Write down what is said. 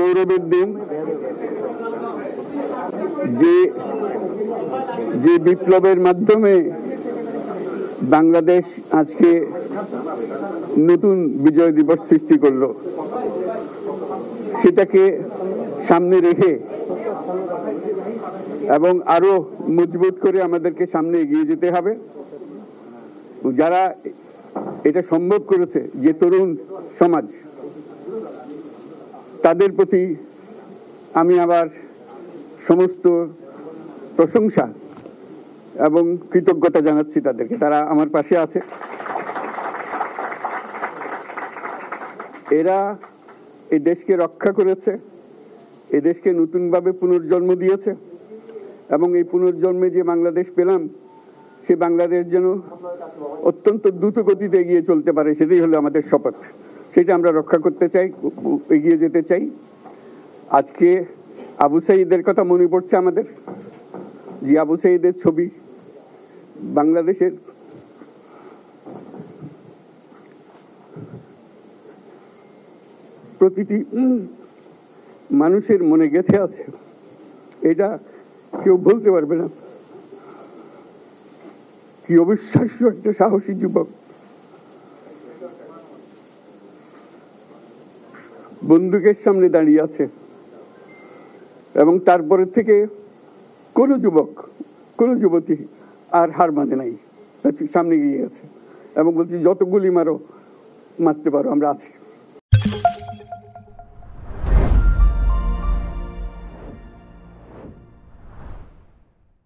গৌরবের দিন যে যে বিপ্লবের মাধ্যমে বাংলাদেশ আজকে নতুন বিজয় দিবস সৃষ্টি করলো, সেটাকে সামনে রেখে এবং আরো মজবুত করে আমাদেরকে সামনে এগিয়ে যেতে হবে। যারা এটা সম্ভব করেছে, যে তরুণ সমাজ, তাদের প্রতি আমি আবার সমস্ত প্রশংসা এবং কৃতজ্ঞতা জানাচ্ছি তাদেরকে। তারা আমার পাশে আছে। এরা এই দেশকে রক্ষা করেছে, এই দেশকে নতুনভাবে পুনর্জন্ম দিয়েছে এবং এই পুনর্জন্মে যে বাংলাদেশ পেলাম, সে বাংলাদেশ যেন অত্যন্ত দ্রুত গতিতে এগিয়ে চলতে পারে, সেটাই হলো আমাদের শপথ। সেটা আমরা রক্ষা করতে চাই, এগিয়ে যেতে চাই। আজকে আবু সাঈদের কথা মনে পড়ছে আমাদের, যে আবু সাঈদের ছবি বাংলাদেশের প্রতিটি মানুষের মনে গেঁথে আছে, এটা কেউ বলতে পারবে না। কি অবিশ্বাস্য একটা সাহসী যুবক, বন্দুকের সামনে দাঁড়িয়ে আছে এবং তারপরে থেকে কোনো যুবক, কোনো যুবতী আর হার মানে নাই, সামনে গিয়ে গেছে এবং বলছি যত গুলি মারো, মারতে পারো, আমরা আছি।